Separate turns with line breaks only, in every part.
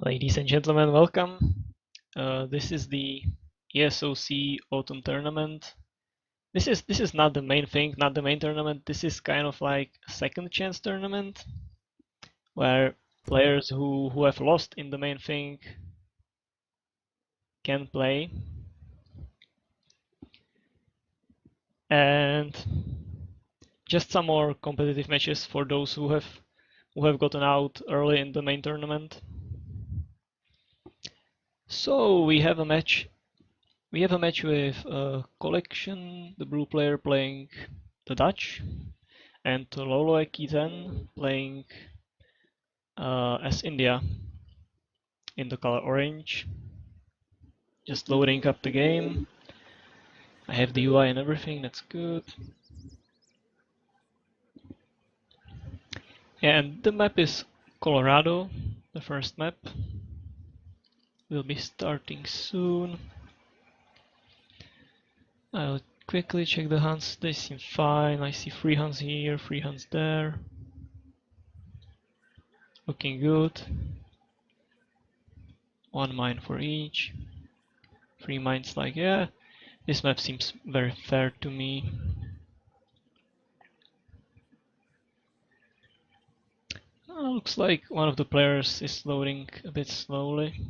Ladies and gentlemen, welcome. This is the ESOC Autumn Tournament. This is not the main thing, not the main tournament. This is kind of like a second chance tournament where players who have lost in the main thing can play. And just some more competitive matches for those who have gotten out early in the main tournament. So we have a match. We have a match with Collection, the blue player, playing the Dutch, and loloekie10 playing as India in the color orange. Just loading up the game. I have the UI and everything, that's good. And the map is Colorado, the first map. Will be starting soon. I'll quickly check the hunts, they seem fine. I see 3 hunts here, 3 hunts there. Looking good. 1 mine for each. 3 mines, like, yeah, this map seems very fair to me. Looks like one of the players is loading a bit slowly.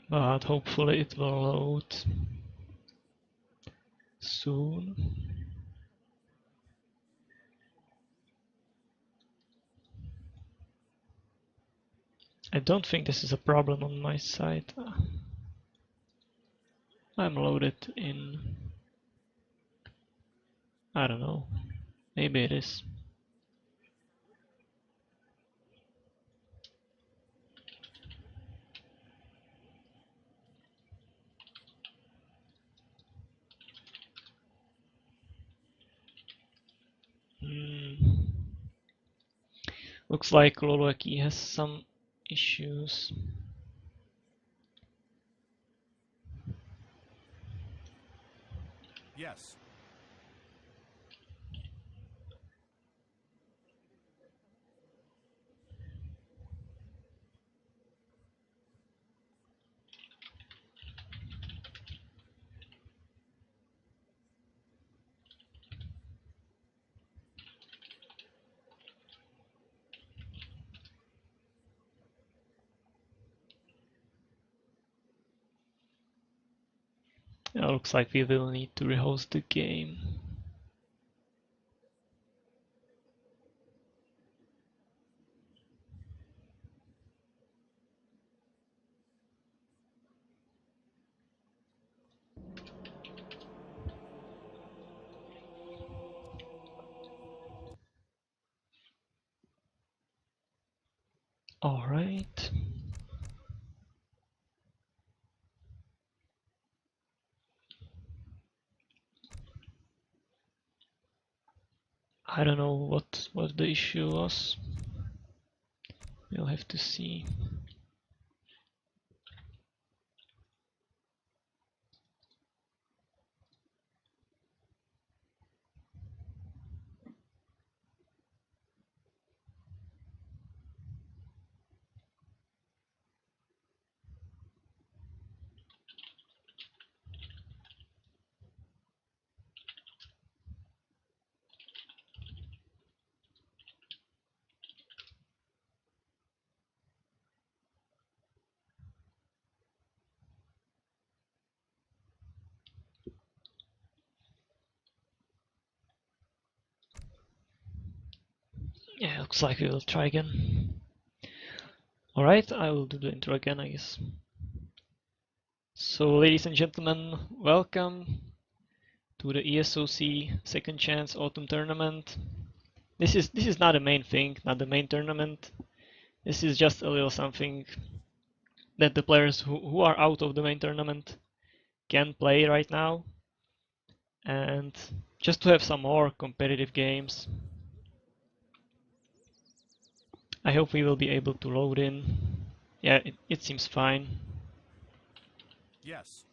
But hopefully it will load soon. I don't think this is a problem on my side. I'm loaded in... I don't know. Maybe it is. Looks like loloekie has some issues.
Yes.
Looks like we will need to rehost the game. All right. I don't know what the issue was. We'll have to see. Yeah, looks like we will try again. Alright, I will do the intro again, I guess. So, ladies and gentlemen, welcome to the ESOC Second Chance Autumn Tournament. This is not the main thing, not the main tournament. This is just a little something that the players who are out of the main tournament can play right now. And just to have some more competitive games. I hope we will be able to load in. Yeah, it seems fine.
Yes.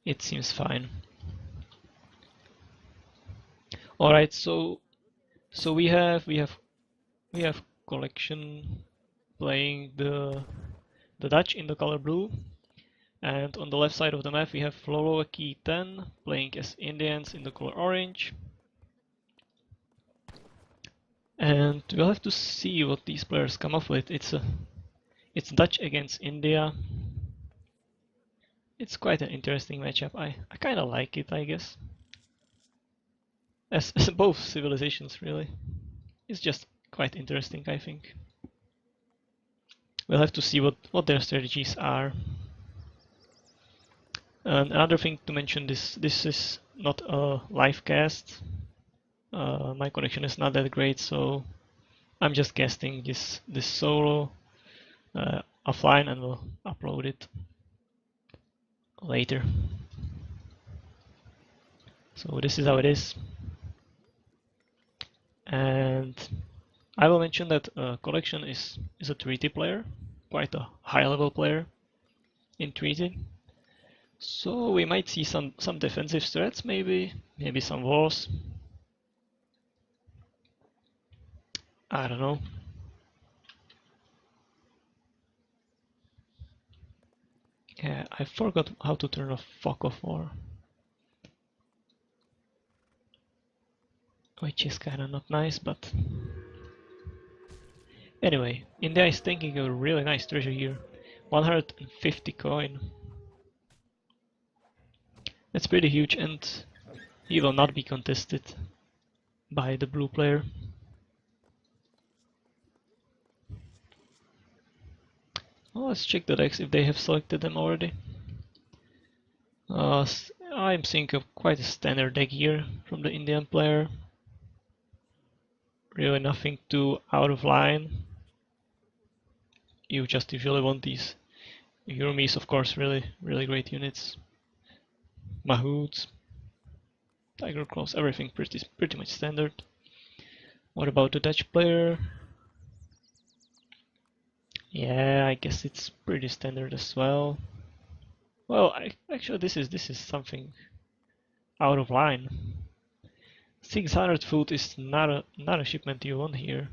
It seems fine. All right, so we have Collection playing the Dutch in the color blue, and on the left side of the map we have loloekie10 playing as Indians in the color orange. And we'll have to see what these players come up with. It's Dutch against India. It's quite an interesting matchup. I kind of like it, I guess. As both civilizations, really. It's just quite interesting, I think. We'll have to see what their strategies are. And another thing to mention, this is not a live cast. My connection is not that great, so I'm just casting this solo offline and we'll upload it later. So this is how it is. And I will mention that Collection is a treaty player, quite a high level player in treaty. So we might see some defensive strats, maybe some wars. I don't know. Yeah, I forgot how to turn off fog of war, which is kinda not nice, but anyway, India is taking a really nice treasure here. 150 coin. That's pretty huge, and he will not be contested by the blue player. Well, let's check the decks if they have selected them already. I'm seeing quite a standard deck here from the Indian player. Really nothing too out of line. You just usually want these Urmis, of course, really great units. Mahouts, Tiger Claws, everything pretty much standard. What about the Dutch player? Yeah, I guess it's pretty standard as well. Well, actually this is something out of line. 600 foot is not a shipment you want here,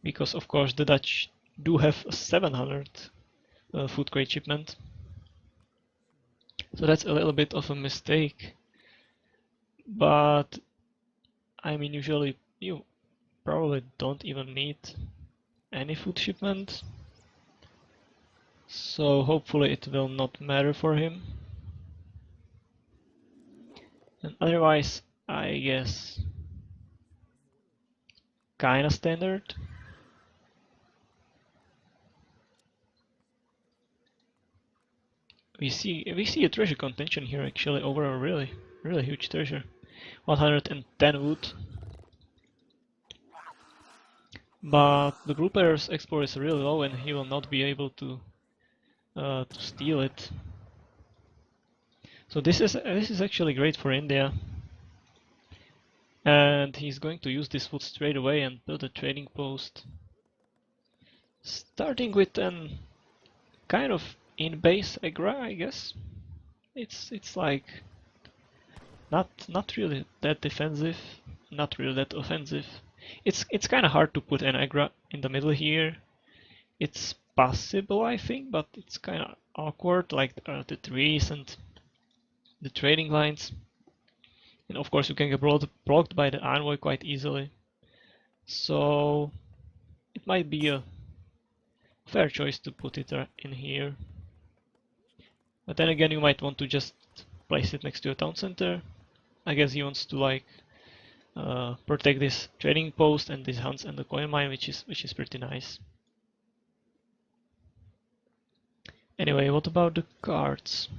because of course the Dutch do have a 700 foot crate shipment. So that's a little bit of a mistake. But I mean, usually you probably don't even need any food shipment, so hopefully it will not matter for him. And otherwise, I guess kinda standard. We see a treasure contention here actually over a really huge treasure. 110 wood. But the blue player's export is really low and he will not be able to steal it. So this is actually great for India. And he's going to use this wood straight away and build a trading post. Starting with an kind of in-base agra, I guess. It's like not really that defensive, not really that offensive. It's kind of hard to put an agra in the middle here. It's possible, I think, but it's kind of awkward, like the trees and the trading lines. And of course you can get blocked by the envoy quite easily. So it might be a fair choice to put it in here. But then again, you might want to just place it next to a town center. I guess he wants to like protect this trading post and these hunts and the coin mine, which is pretty nice. Anyway, what about the cards?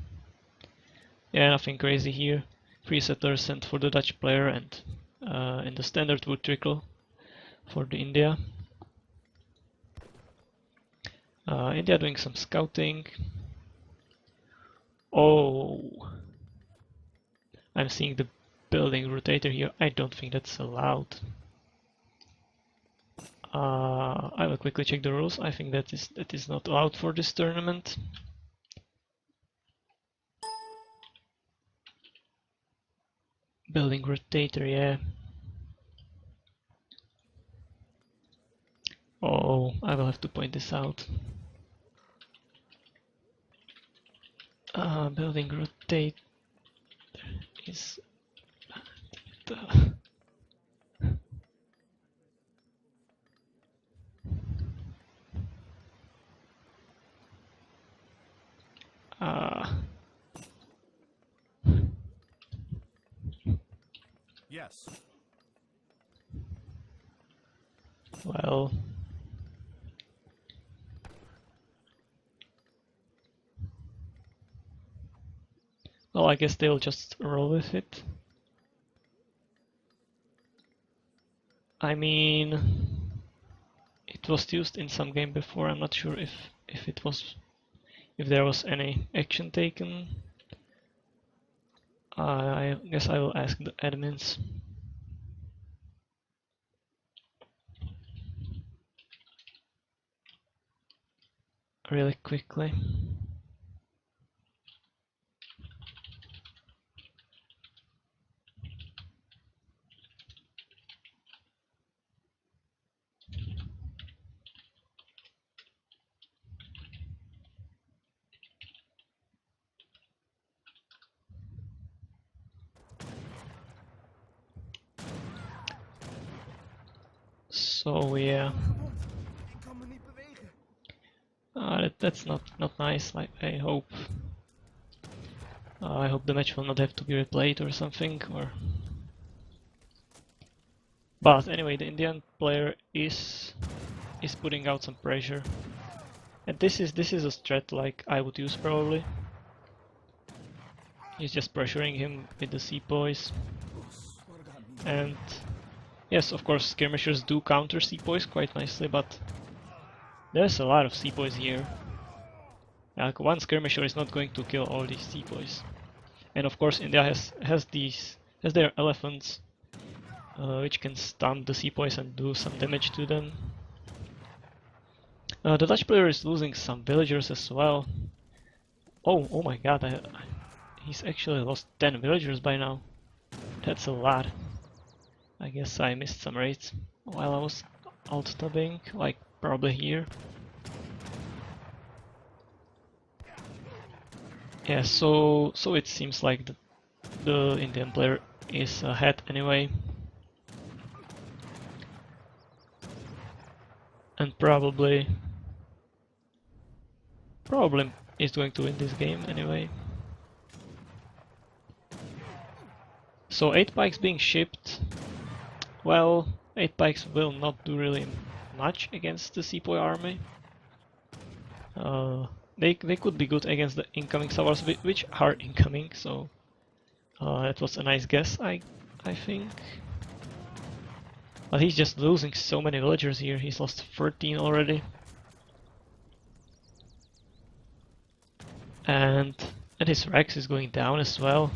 Yeah, nothing crazy here. 3 settlers sent for the Dutch player and the standard wood trickle for the India. India doing some scouting. Oh, I'm seeing the building rotator here. I don't think that's allowed. I will quickly check the rules. I think that is not allowed for this tournament. Building rotator, yeah. Oh, I will have to point this out. Building rotate is the
Yes.
well, I guess they'll just roll with it. I mean, it was used in some game before. I'm not sure if there was any action taken. I guess I will ask the admins. Really quickly. So yeah, that's not nice. I hope the match will not have to be replayed or something. But anyway, the Indian player is putting out some pressure, and this is a strat like I would use probably. He's just pressuring him with the sepoys, and yes, of course, skirmishers do counter sepoys quite nicely, but there's a lot of sepoys here. Like one skirmisher is not going to kill all these sepoys. And of course India has their elephants, which can stun the sepoys and do some damage to them. The Dutch player is losing some villagers as well. Oh my god, he's actually lost 10 villagers by now. That's a lot. I guess I missed some raids while I was alt-tabbing, like probably here. Yeah, so it seems like the Indian player is ahead anyway. And probably is going to win this game anyway. So 8 pikes being shipped. Well, 8 pikes will not do really much against the sepoy army. They could be good against the incoming savars, which are incoming, so that was a nice guess, I think. But he's just losing so many villagers here. He's lost 13 already. And his Rex is going down as well.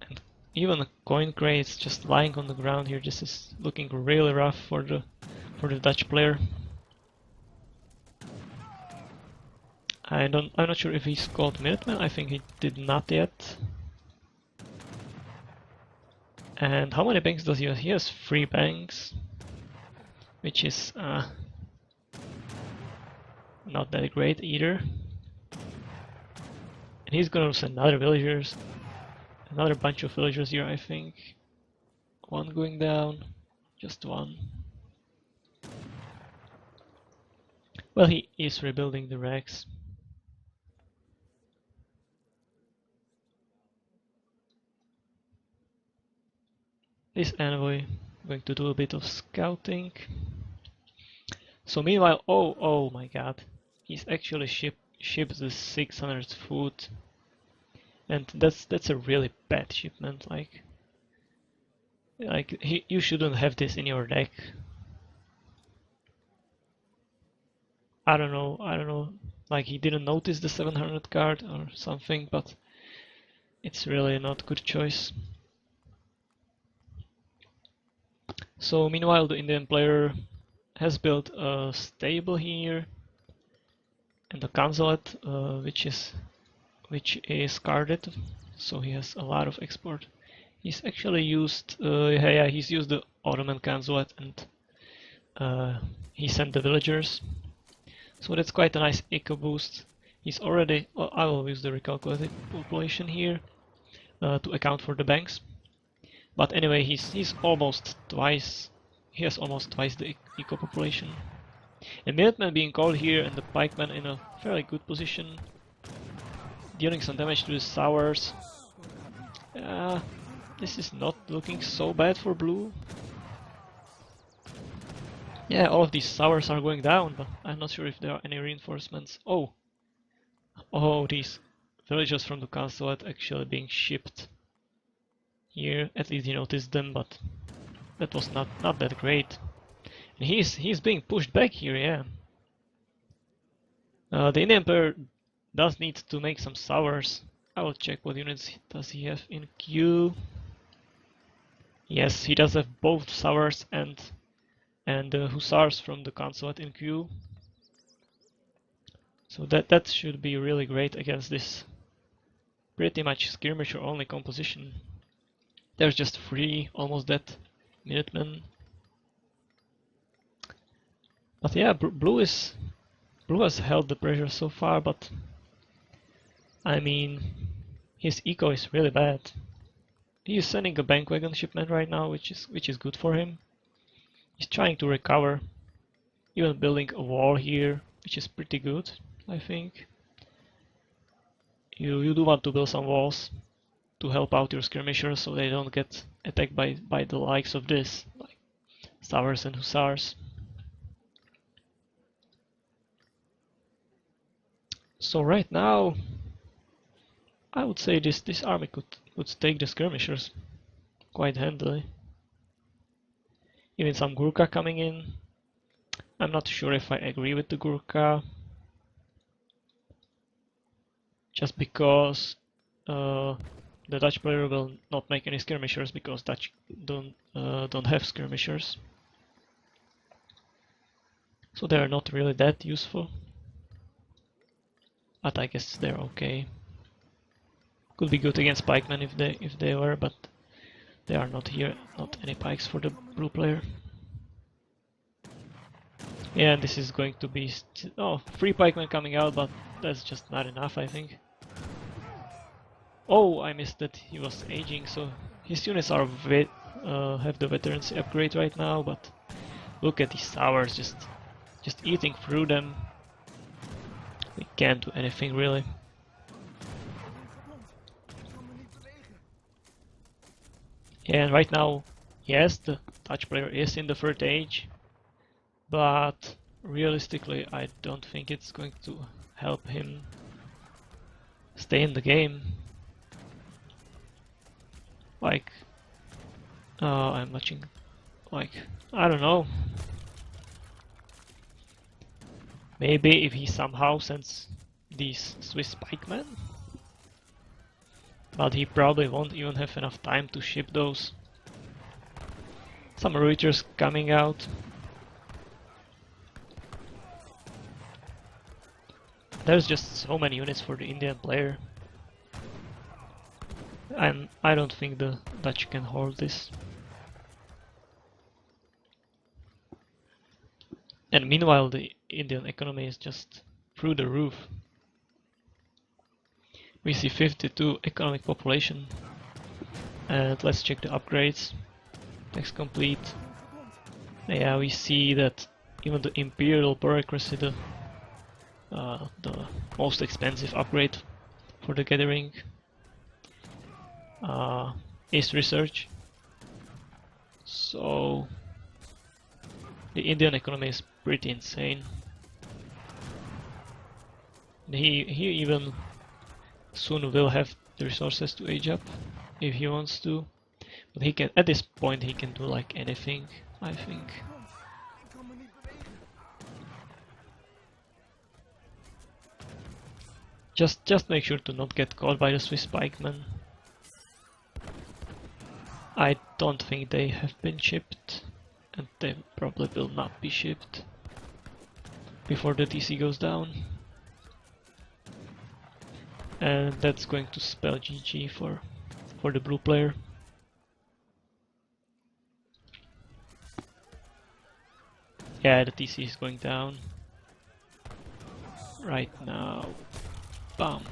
And even the coin crates just lying on the ground here. This is looking really rough for the Dutch player. I'm not sure if he's called Minuteman. I think he did not yet. And how many banks does he have? He has 3 banks, which is not that great either. And he's gonna lose another bunch of villagers here, I think. One going down, just one. Well, he is rebuilding the Rex. This envoy going to do a bit of scouting. So meanwhile, oh my god, he's actually shipped the 600 food, and that's a really bad shipment. Like you shouldn't have this in your deck. I don't know, like he didn't notice the 700 card or something, but it's really not good choice. So meanwhile, the Indian player has built a stable here and a consulate, which is guarded, so he has a lot of export. He's actually used, he's used the Ottoman consulate, and he sent the villagers. So that's quite a nice eco boost. He's already, well, I will use the recalculated population here to account for the banks. But anyway, he's almost twice, he has almost twice the eco population. And Minutemen being called here and the pikemen in a fairly good position, dealing some damage to the Sours. This is not looking so bad for blue. Yeah, all of these Sours are going down, but I'm not sure if there are any reinforcements. Oh, these villagers from the consulate actually being shipped here. At least he noticed them, but that was not that great. And he's being pushed back here, yeah. The Indian player does need to make some Sours. I will check what units does he have in queue. Yes, he does have both Sours and Hussars from the consulate in queue. So that should be really great against this pretty much skirmisher only composition. There's just 3 almost dead Minutemen. But yeah, blue has held the pressure so far, but I mean, his eco is really bad. He is sending a bandwagon shipment right now, which is good for him. He's trying to recover, even building a wall here, which is pretty good, I think. You do want to build some walls to help out your skirmishers so they don't get attacked by the likes of this, like Sours and Hussars. So right now, I would say this army could take the skirmishers quite handily. Even some Gurkha coming in. I'm not sure if I agree with the Gurkha. Just because the Dutch player will not make any skirmishers because Dutch don't have skirmishers. So they are not really that useful. But I guess they're okay. Could be good against pikemen if they were, but they are not here. Not any pikes for the blue player. Yeah, and this is going to be 3 pikemen coming out, but that's just not enough, I think. Oh, I missed that he was aging, so his units are have the veterancy upgrade right now, but look at these Sours just eating through them. We can't do anything really. Yeah, and right now, yes, the Dutch player is in the 3rd age, but realistically I don't think it's going to help him stay in the game. Like, I'm watching, like, I don't know. Maybe if he somehow sends these Swiss pikemen, but he probably won't even have enough time to ship those. Some Reuters coming out. There's just so many units for the Indian player. And I don't think the Dutch can hold this. And meanwhile the Indian economy is just through the roof. We see 52 economic population. And let's check the upgrades. Text complete. Yeah, we see that even the Imperial bureaucracy, the most expensive upgrade for the gathering, is research. So the Indian economy is pretty insane. He even soon will have the resources to age up if he wants to, but he can, at this point he can do like anything, I think. Just make sure to not get caught by the Swiss pikemen. I don't think they have been shipped, and they probably will not be shipped before the DC goes down. And that's going to spell GG for the blue player. Yeah, the TC is going down. Right now. Bam.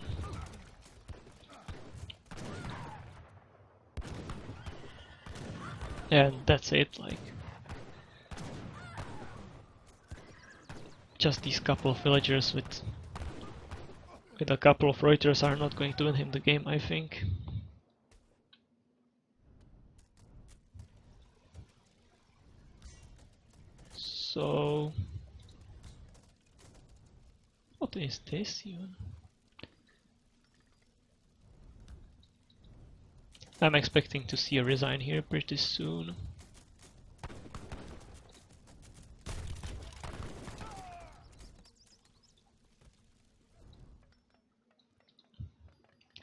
And that's it, like. Just these couple of villagers with a couple of Reuters are not going to win him the game, I think. So... what is this even? I'm expecting to see a resign here pretty soon.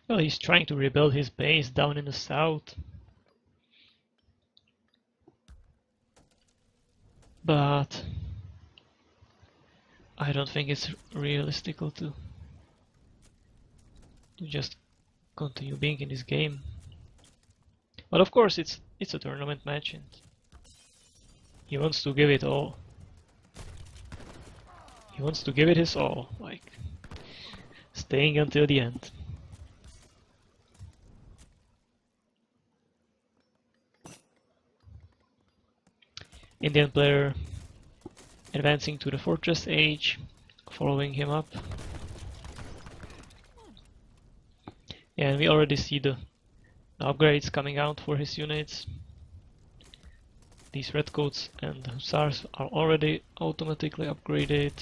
Well, he's trying to rebuild his base down in the south. But I don't think it's realistical to just continue being in this game. But of course it's a tournament match and he wants to give it all. He wants to give it his all, like staying until the end. Indian player advancing to the fortress age, following him up. Yeah, and we already see the upgrades coming out for his units. These redcoats and the hussars are already automatically upgraded.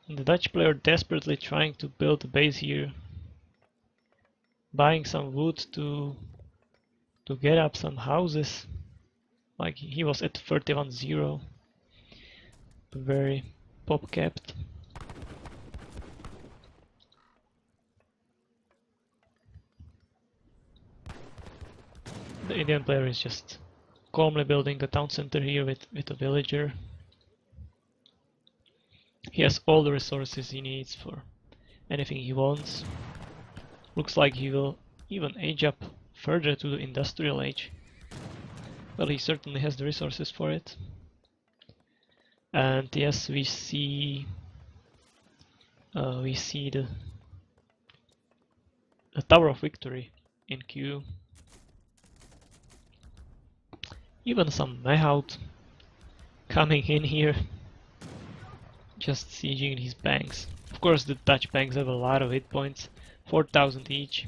And the Dutch player desperately trying to build a base here, buying some wood to get up some houses. Like he was at 31-0, very pop capped. The Indian player is just calmly building a town center here with a villager. He has all the resources he needs for anything he wants. Looks like he will even age up further to the industrial age. Well, he certainly has the resources for it. And yes, we see the Tower of Victory in queue. Even some Mehout coming in here, just sieging these banks. Of course, the Dutch banks have a lot of hit points, 4,000 each,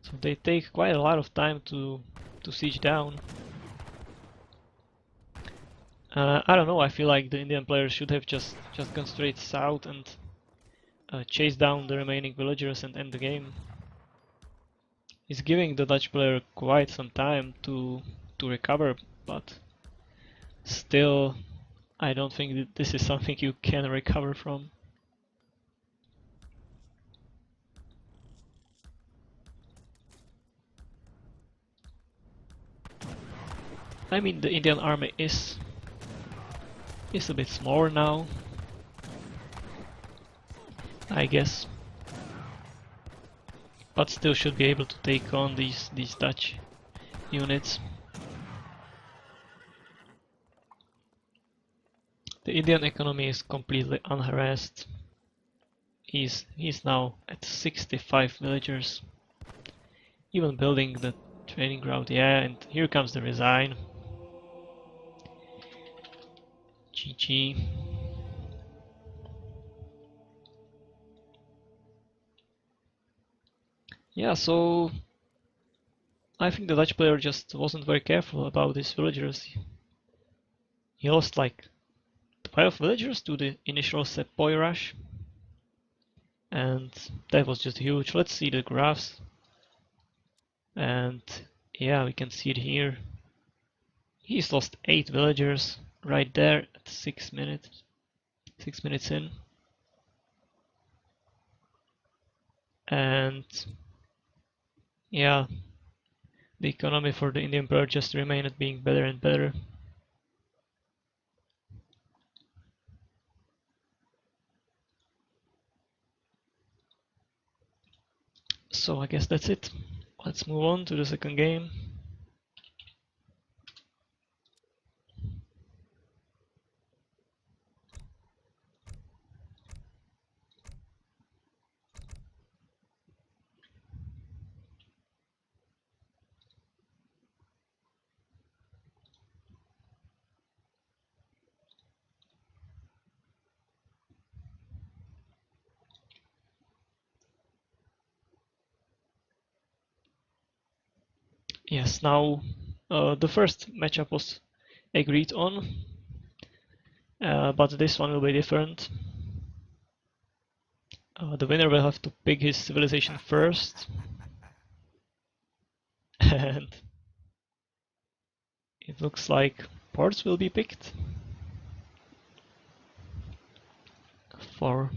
so they take quite a lot of time to siege down. I don't know, I feel like the Indian players should have just gone straight south and chase down the remaining villagers and end the game. It's giving the Dutch player quite some time to recover, but still I don't think that this is something you can recover from. I mean, the Indian army is a bit smaller now, I guess, but still should be able to take on these Dutch units. The Indian economy is completely unharassed. He's now at 65 villagers, even building the training ground. Yeah, and here comes the resign. GG. Yeah, so I think the Dutch player just wasn't very careful about his villagers. He lost like 12 villagers to the initial Sepoy rush, and that was just huge. Let's see the graphs, and yeah, we can see it here. He's lost 8 villagers right there at 6 minutes. 6 minutes in. And yeah, the economy for the Indian player just remained being better and better. So I guess that's it. Let's move on to the second game. Yes, now the first matchup was agreed on, but this one will be different. The winner will have to pick his civilization first, and it looks like ports will be picked for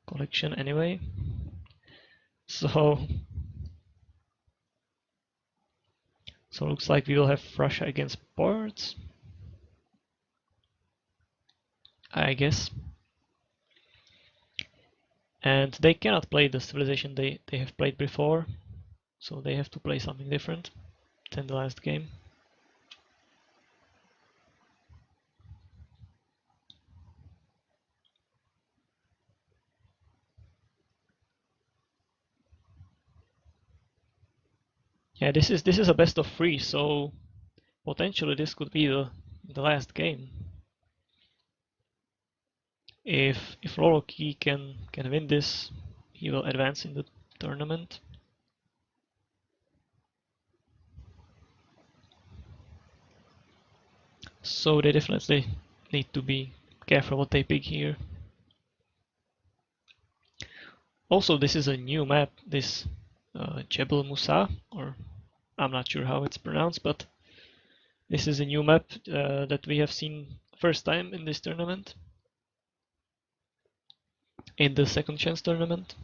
collection anyway. So looks like we will have Russia against ports, I guess. And they cannot play the civilization they have played before, so they have to play something different than the last game. Yeah, this is a best of 3, so potentially this could be the last game. If loloekie can win this, he will advance in the tournament. So they definitely need to be careful what they pick here. Also, this is a new map, this Jebel Musa, or I'm not sure how it's pronounced, but this is a new map that we have seen first time in this tournament, in the second chance tournament.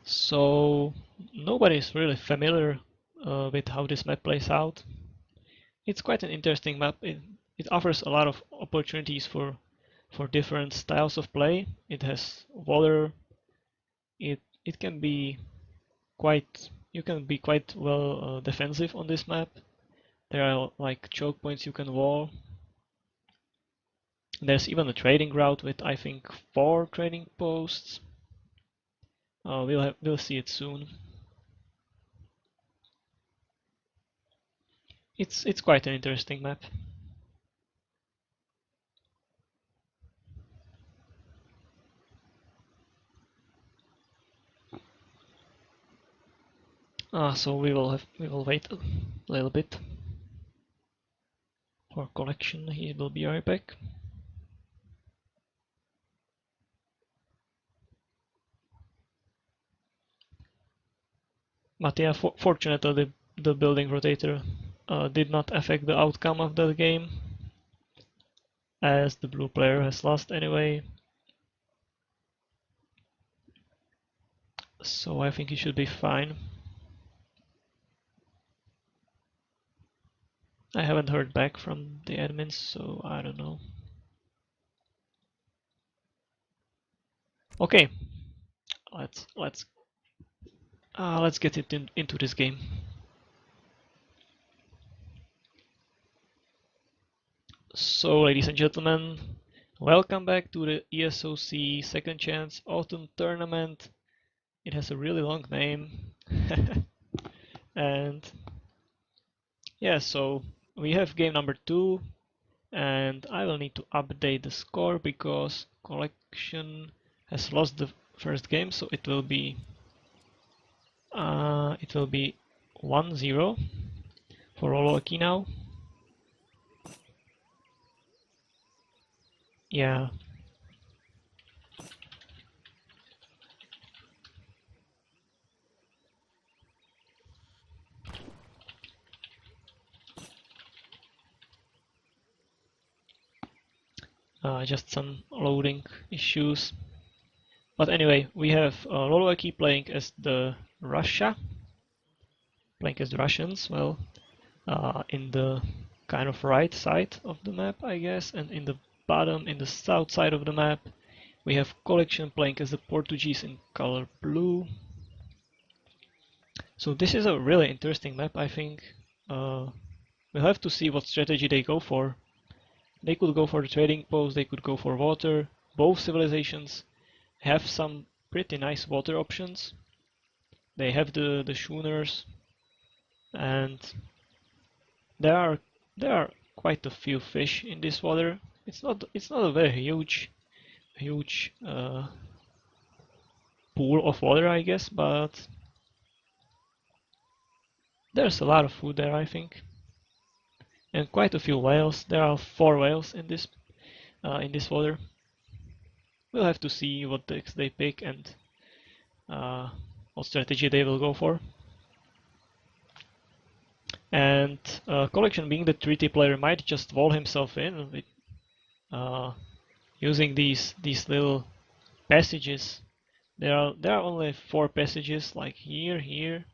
So nobody is really familiar with how this map plays out. It's quite an interesting map. It offers a lot of opportunities for different styles of play. It has water. It can be quite, you can be quite well defensive on this map. There are like choke points you can wall. There's even a trading route with I think 4 trading posts. We'll see it soon. It's quite an interesting map. So we will wait a little bit for collection. He will be right back. But yeah, fortunately the building rotator did not affect the outcome of the game, as the blue player has lost anyway. So I think he should be fine. I haven't heard back from the admins, so I don't know. Okay, let's get it into this game. So, ladies and gentlemen, welcome back to the ESOC Second Chance Autumn Tournament. It has a really long name. And yeah, so we have game number 2, and I will need to update the score because Collection has lost the first game, so it will be 1-0 for loloekie now. Yeah. Just some loading issues. But anyway, we have loloekie playing as the Russians, well, in the kind of right side of the map, I guess, and in the bottom, in the south side of the map, we have Collection playing as the Portuguese in color blue. So this is a really interesting map, I think. We'll have to see what strategy they go for. They could go for the trading post, they could go for water. Both civilizations have some pretty nice water options. They have the schooners, and there are quite a few fish in this water. It's not a very huge pool of water, I guess, but There's a lot of food there, I think, and quite a few whales. There are 4 whales in this water. We'll have to see what decks they pick and what strategy they will go for. And Collection, being the treaty player, might just wall himself in with using these little passages. There are only 4 passages, like here, here,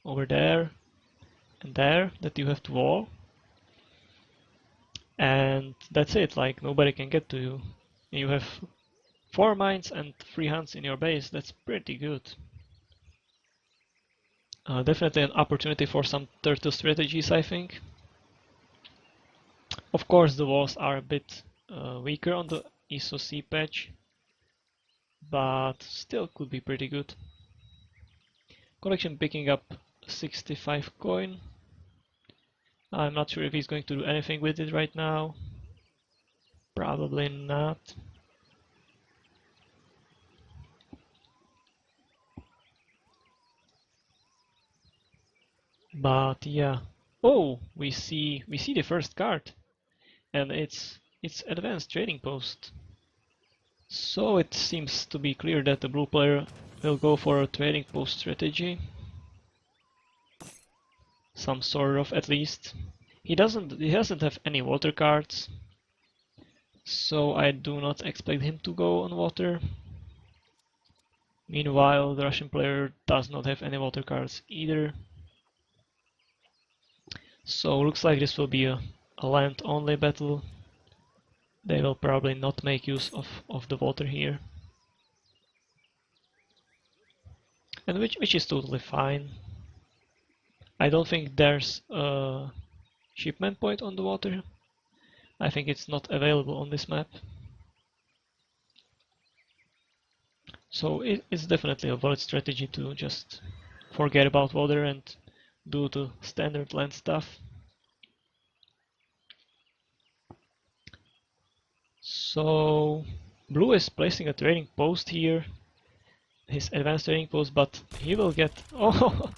over there, and there, that you have to wall. And that's it, like nobody can get to you. You have 4 mines and 3 hunts in your base. That's pretty good. Definitely an opportunity for some turtle strategies, I think. Of course, the walls are a bit weaker on the ESOC patch, but still could be pretty good. Collection picking up 65 coin. I'm not sure if he's going to do anything with it right now. Probably not. But yeah. Oh, we see the first card, and it's advanced trading post. So it seems to be clear that the blue player will go for a trading post strategy. Some sort of, at least. He doesn't have any water cards, so I do not expect him to go on water. Meanwhile, the Russian player does not have any water cards either. So looks like this will be a land only battle. They will probably not make use of the water here. And which is totally fine. I don't think there's a shipment point on the water. I think it's not available on this map. So it's definitely a valid strategy to just forget about water and do the standard land stuff. So blue is placing a trading post here, his advanced trading post, but he will get... Oh!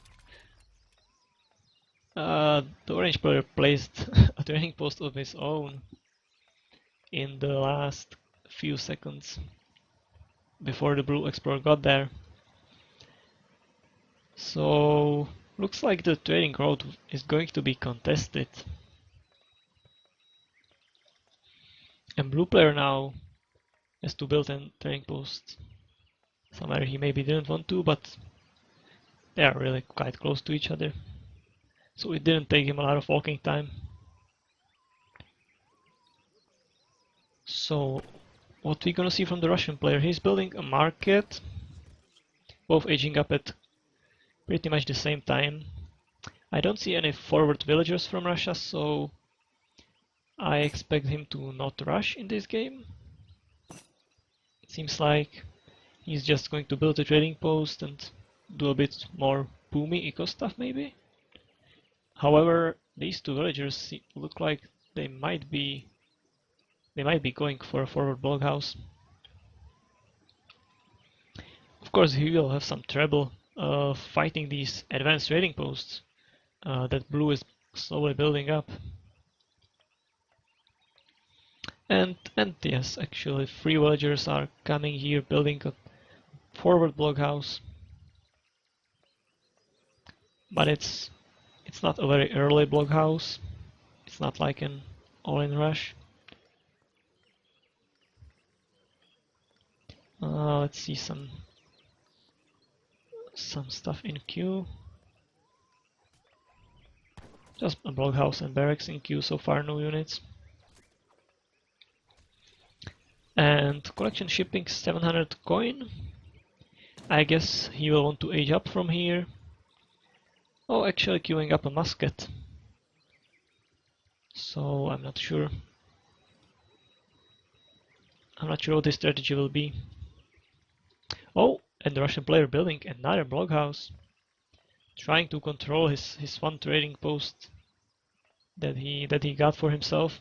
The orange player placed a trading post of his own in the last few seconds before the blue explorer got there. So looks like the trading road is going to be contested. And blue player now has to build a trading post somewhere he maybe didn't want to, but they are really quite close to each other. So it didn't take him a lot of walking time. So what we're gonna see from the Russian player, he's building a market, both aging up at pretty much the same time. I don't see any forward villagers from Russia, so I expect him to not rush in this game. It seems like he's just going to build a trading post and do a bit more boomy eco stuff maybe. However, these 2 villagers look like they might be going for a forward blockhouse. Of course, he will have some trouble fighting these advanced trading posts that blue is slowly building up. And yes, actually 3 villagers are coming here building a forward blockhouse. But it's not a very early blockhouse. It's not like an all-in rush. Let's see some stuff in queue. Just a blockhouse and barracks in queue so far, no units. And collection shipping 700 coin. I guess he will want to age up from here. Oh, actually queuing up a musket. So I'm not sure. I'm not sure what his strategy will be. Oh, and the Russian player building another blockhouse, trying to control his one trading post that he got for himself.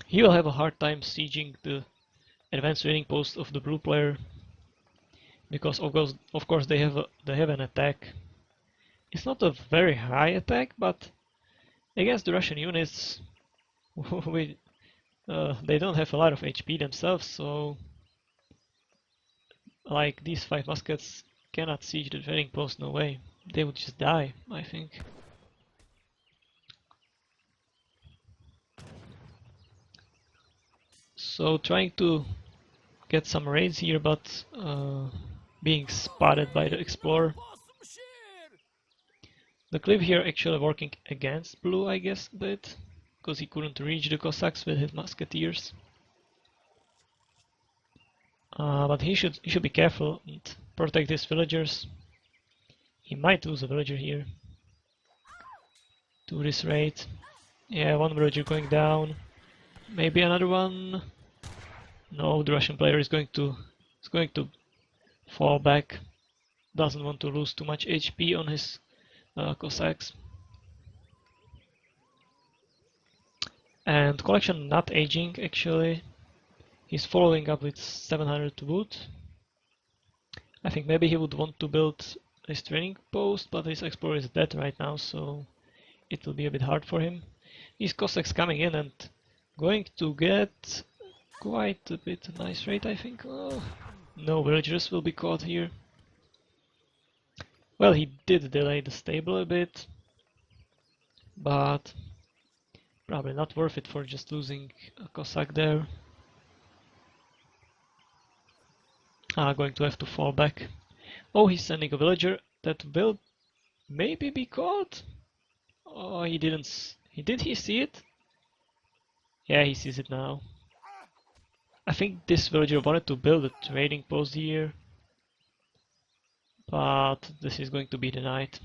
He will have a hard time sieging the advanced trading post of the blue player, because of course they have an attack. It's not a very high attack, but against the Russian units, we, they don't have a lot of HP themselves, so like these 5 muskets cannot siege the trading post, no way. They would just die, I think. So trying to get some raids here, but being spotted by the explorer. The cliff here actually working against blue, I guess, a bit, because he couldn't reach the Cossacks with his musketeers. But he should be careful and protect his villagers. He might lose a villager here to this raid. Yeah, one villager going down. Maybe another one. No, the Russian player is going to fall back. Doesn't want to lose too much HP on his Cossacks. And collection not aging actually. He's following up with 700 wood. I think maybe he would want to build his training post, but his explorer is dead right now, so it will be a bit hard for him. These Cossacks coming in and going to get quite a bit nice rate, I think. Oh, no villagers will be caught here. Well, he did delay the stable a bit, but probably not worth it for just losing a Cossack there. Going to have to fall back. Oh, he's sending a villager that will maybe be caught. Oh, he didn't. Did he see it? Yeah, he sees it now. I think this villager wanted to build a trading post here, but this is going to be denied.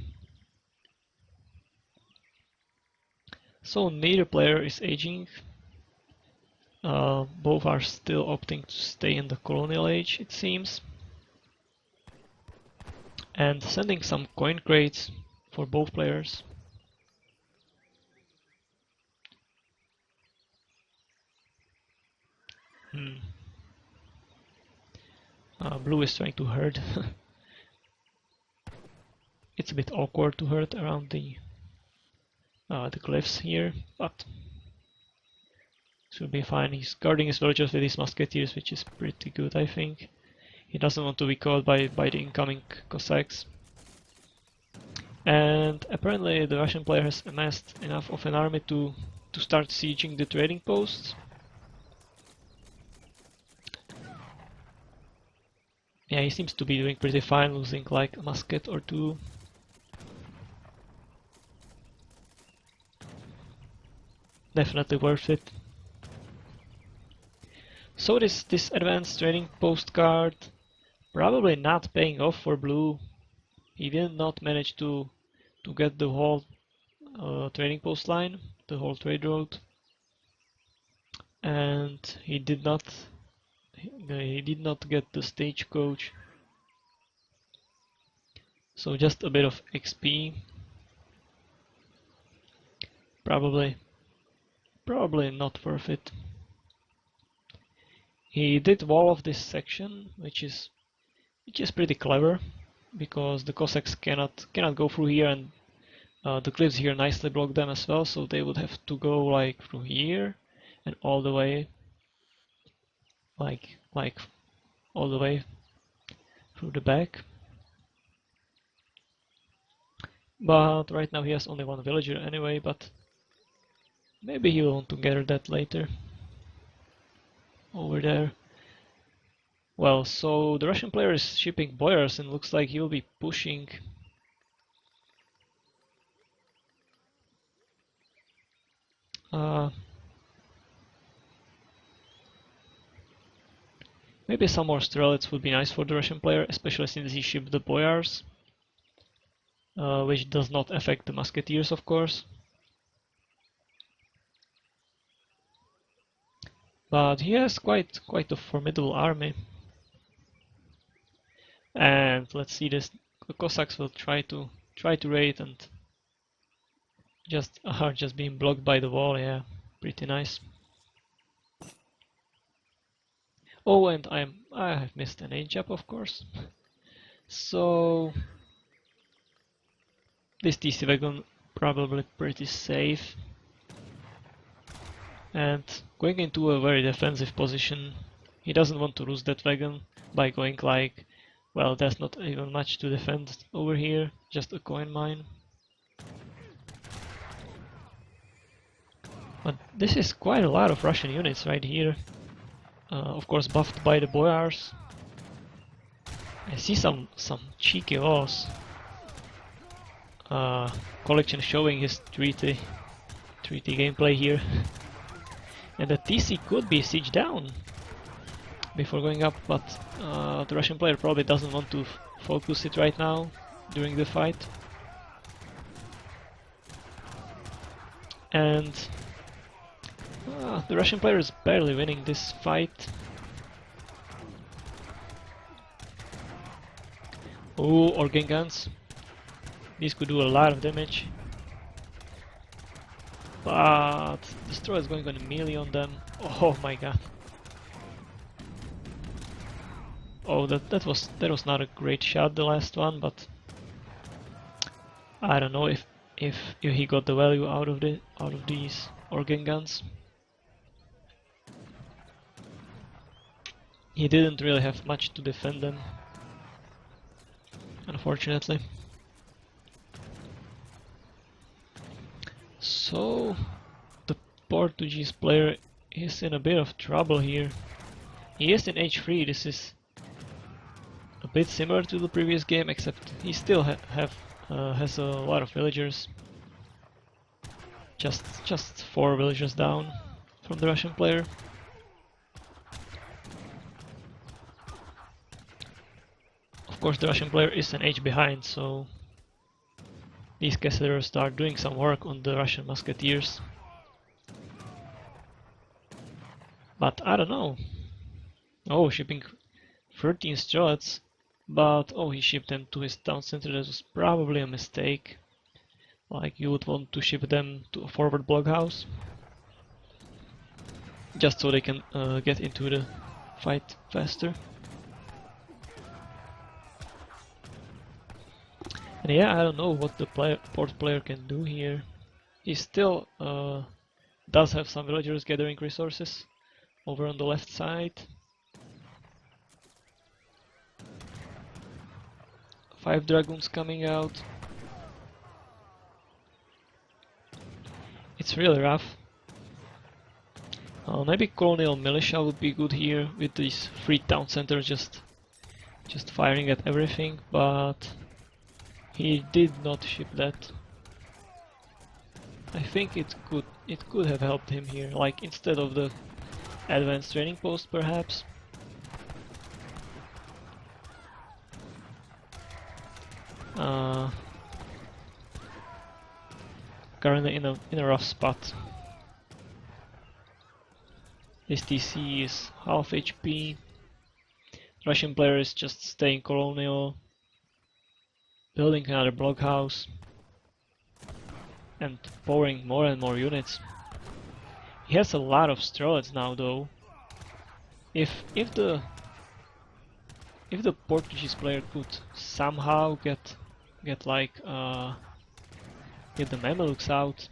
So neither player is aging. Both are still opting to stay in the colonial age, it seems. And sending some coin crates for both players. Blue is trying to herd. It's a bit awkward to herd around the cliffs here, but should be fine. He's guarding his villagers with his musketeers, which is pretty good, I think. He doesn't want to be caught by the incoming Cossacks. And apparently the Russian player has amassed enough of an army to start sieging the trading posts. Yeah, he seems to be doing pretty fine, losing like a musket or two. Definitely worth it. So this advanced trading post card probably not paying off for blue. He did not manage to get the whole trading post line, the whole trade road, and he did not get the stagecoach. So just a bit of XP. Probably not worth it. He did wall off this section, which is pretty clever, because the Cossacks cannot go through here, and the cliffs here nicely block them as well, so they would have to go like through here and all the way, like all the way through the back. But right now he has only one villager anyway, but maybe he will want to gather that later. Over there. Well, so the Russian player is shipping boyars and looks like he will be pushing. Maybe some more strelets would be nice for the Russian player, especially since he shipped the boyars, which does not affect the musketeers, of course. But he has quite a formidable army. And let's see this. The Cossacks will try to raid and are just being blocked by the wall. Yeah, pretty nice. Oh, and I have missed an age up, of course. So This TC wagon probably pretty safe. And going into a very defensive position, he doesn't want to lose that wagon by going like, well, there's not even much to defend over here, just a coin mine. But this is quite a lot of Russian units right here. Of course buffed by the boyars. I see some cheeky laws. Collection showing his treaty gameplay here. And the TC could be sieged down before going up, but the Russian player probably doesn't want to focus it right now during the fight. And the Russian player is barely winning this fight. Oh, organ guns. These could do a lot of damage. But Destroy is going on a melee on them. Oh my god. Oh, that was not a great shot, the last one, but I don't know if he got the value out of these organ guns. He didn't really have much to defend them, unfortunately. So the Portuguese player is in a bit of trouble here. He is in H3. This is a bit similar to the previous game, except he still has a lot of villagers. Just 4 villagers down from the Russian player. Of course, the Russian player is an H behind, so these Castleers start doing some work on the Russian musketeers. But I don't know. Oh, shipping 13 struts, but oh, he shipped them to his town center. That was probably a mistake. Like, you would want to ship them to a forward blockhouse, just so they can get into the fight faster. And yeah, I don't know what the port player can do here. He still does have some villagers gathering resources over on the left side. 5 dragoons coming out. It's really rough. Maybe colonial militia would be good here with these 3 town centers just firing at everything, but he did not ship that. I think it could have helped him here, like instead of the advanced training post perhaps. Currently in a rough spot. This TC is half HP. Russian player is just staying colonial, building another blockhouse, and pouring more and more units. He has a lot of Strelets now, though. If the Portuguese player could somehow get the Mamelukes out,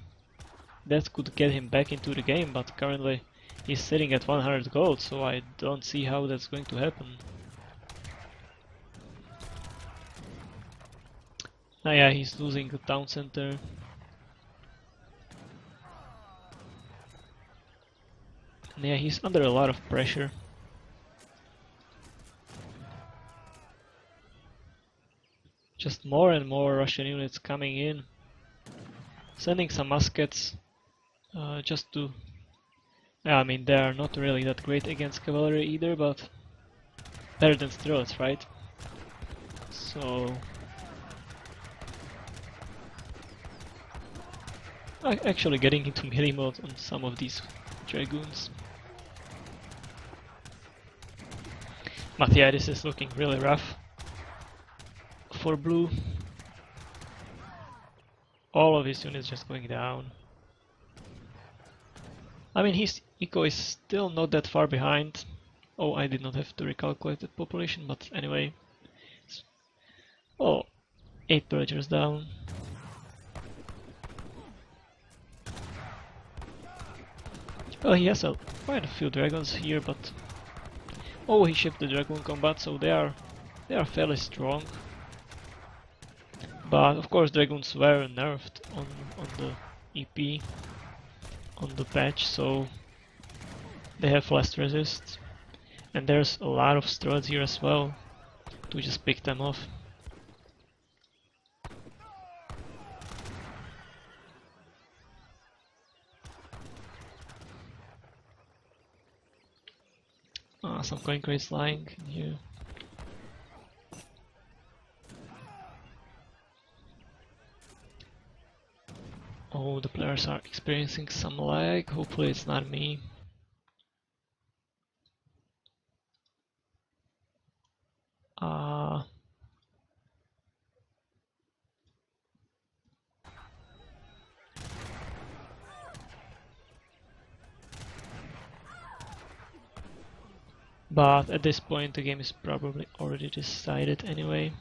that could get him back into the game, but currently he's sitting at 100 gold, so I don't see how that's going to happen. Ah yeah, he's losing the town center. And yeah, he's under a lot of pressure. Just more and more Russian units coming in. Sending some muskets just to... Yeah, I mean, they are not really that great against cavalry either, but better than Strelets, right? So... actually getting into melee mode on some of these dragoons. But yeah, this is looking really rough for blue. All of his units just going down. I mean, his eco is still not that far behind. Oh, I did not have to recalculate the population, but anyway. Oh, 8 villagers down. Well, he has quite a few dragons here, but oh, he shipped the dragon combat, so they are fairly strong. But of course, dragons were nerfed on the EP on the patch, so they have less resist. And there's a lot of struts here as well to just pick them off. Some coin crates lying in here. Oh, the players are experiencing some lag. Hopefully it's not me. But at this point the game is probably already decided anyway.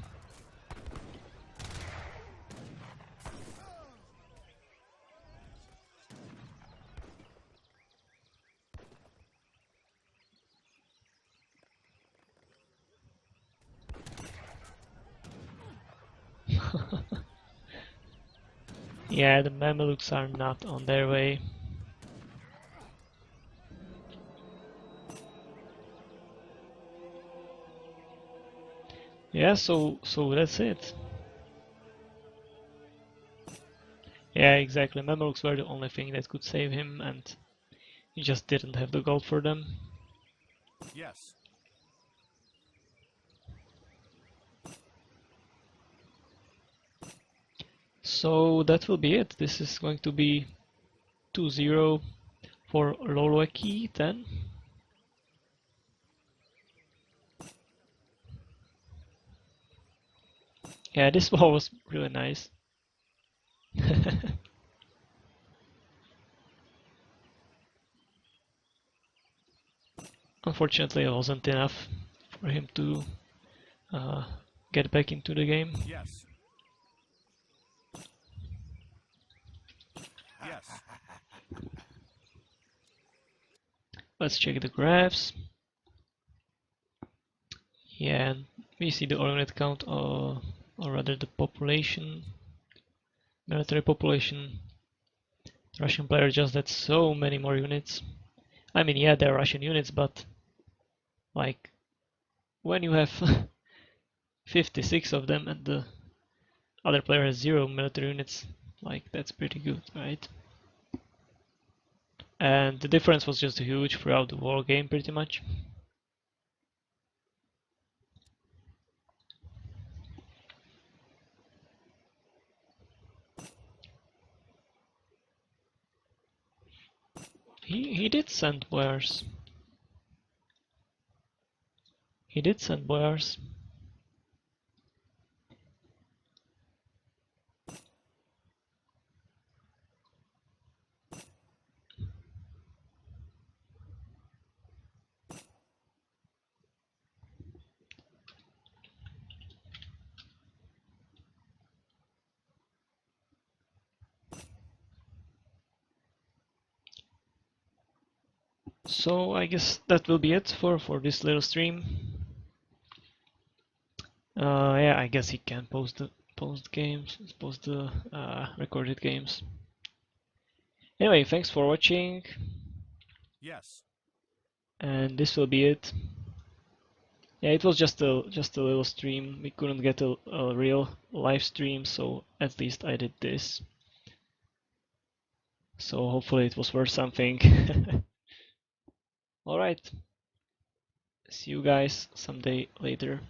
Yeah, the Mamelukes are not on their way. Yeah, so that's it. Yeah, exactly. Mamelukes were the only thing that could save him, and he just didn't have the gold for them.
Yes.
So that will be it. This is going to be 2-0 for loloekie10. Yeah, this wall was really nice. Unfortunately, it wasn't enough for him to get back into the game.
Yes. Yes.
Let's check the graphs. Yeah, and we see the unit count, or rather the population, military population. The Russian player just had so many more units. I mean, yeah, they're Russian units, but like when you have 56 of them and the other player has 0 military units, like that's pretty good, right? And the difference was just huge throughout the whole game, pretty much. He did send boyars. He did send boyars. So I guess that will be it for this little stream. Yeah, I guess he can post the games, post the recorded games. Anyway, thanks for watching.
Yes.
And this will be it. Yeah, it was just a little stream. We couldn't get a real live stream, so at least I did this. So hopefully it was worth something. Alright. See you guys someday later.